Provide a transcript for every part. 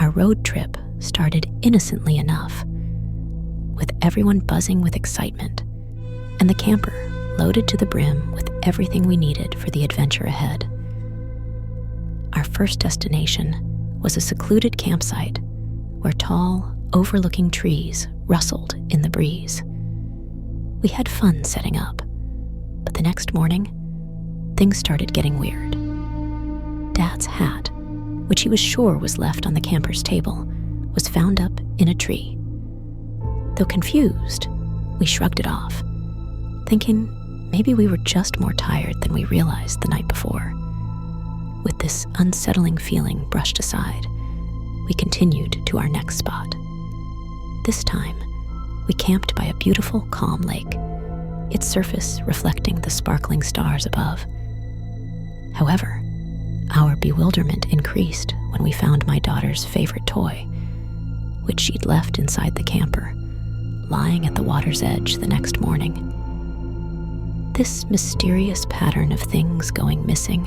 Our road trip started innocently enough, with everyone buzzing with excitement and the camper loaded to the brim with everything we needed for the adventure ahead. Our first destination was a secluded campsite where tall, overlooking trees rustled in the breeze. We had fun setting up, but the next morning, things started getting weird. Dad's hat, which he was sure was left on the camper's table, was found up in a tree. Though confused, we shrugged it off, thinking maybe we were just more tired than we realized the night before. With this unsettling feeling brushed aside, we continued to our next spot. This time, we camped by a beautiful, calm lake, its surface reflecting the sparkling stars above. However, our bewilderment increased when we found my daughter's favorite toy, which she'd left inside the camper, lying at the water's edge the next morning. This mysterious pattern of things going missing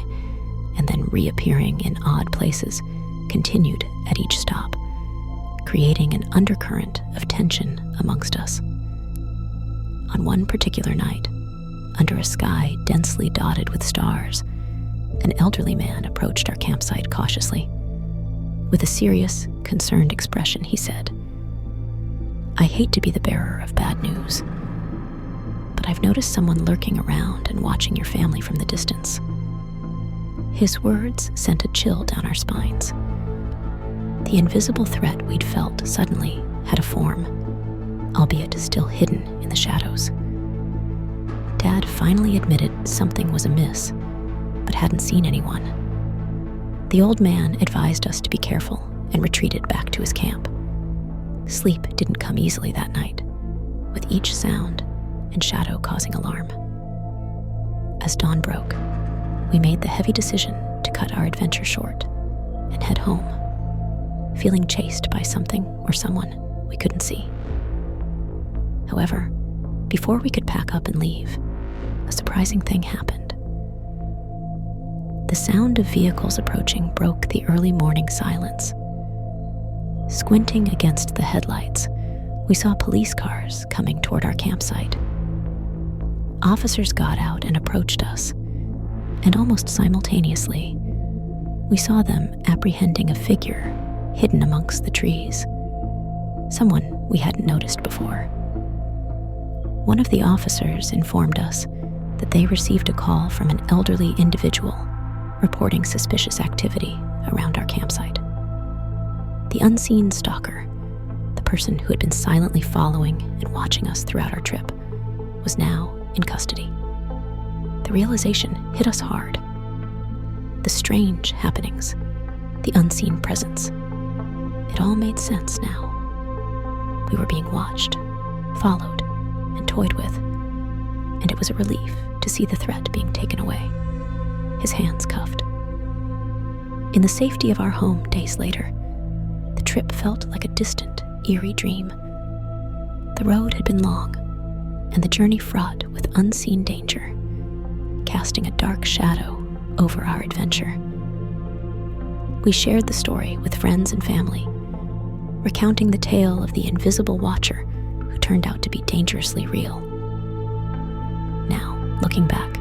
and then reappearing in odd places continued at each stop, creating an undercurrent of tension amongst us. On one particular night, under a sky densely dotted with stars, an elderly man approached our campsite cautiously. With a serious, concerned expression, he said, "I hate to be the bearer of bad news, but I've noticed someone lurking around and watching your family from the distance." His words sent a chill down our spines. The invisible threat we'd felt suddenly had a form, albeit still hidden in the shadows. Dad finally admitted something was amiss, but hadn't seen anyone. The old man advised us to be careful and retreated back to his camp. Sleep didn't come easily that night, with each sound and shadow causing alarm. As dawn broke, we made the heavy decision to cut our adventure short and head home, feeling chased by something or someone we couldn't see. However, before we could pack up and leave, a surprising thing happened. The sound of vehicles approaching broke the early morning silence. Squinting against the headlights, we saw police cars coming toward our campsite. Officers got out and approached us, and almost simultaneously, we saw them apprehending a figure hidden amongst the trees, someone we hadn't noticed before. One of the officers informed us that they received a call from an elderly individual reporting suspicious activity around our campsite. The unseen stalker, the person who had been silently following and watching us throughout our trip, was now in custody. The realization hit us hard. The strange happenings, the unseen presence, it all made sense now. We were being watched, followed, and toyed with, and it was a relief to see the threat being taken away, his hands cuffed. In the safety of our home days later, the trip felt like a distant, eerie dream. The road had been long, and the journey fraught with unseen danger, casting a dark shadow over our adventure. We shared the story with friends and family, recounting the tale of the invisible watcher who turned out to be dangerously real. Now, looking back,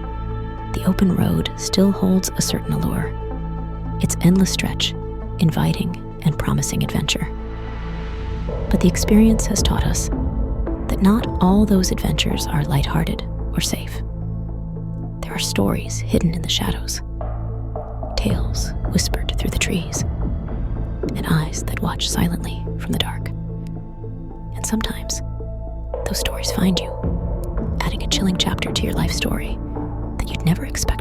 the open road still holds a certain allure, its endless stretch inviting and promising adventure. But the experience has taught us that not all those adventures are lighthearted or safe. There are stories hidden in the shadows, tales whispered through the trees, and eyes that watch silently from the dark. And sometimes, those stories find you, adding a chilling chapter to your life story that you'd never expect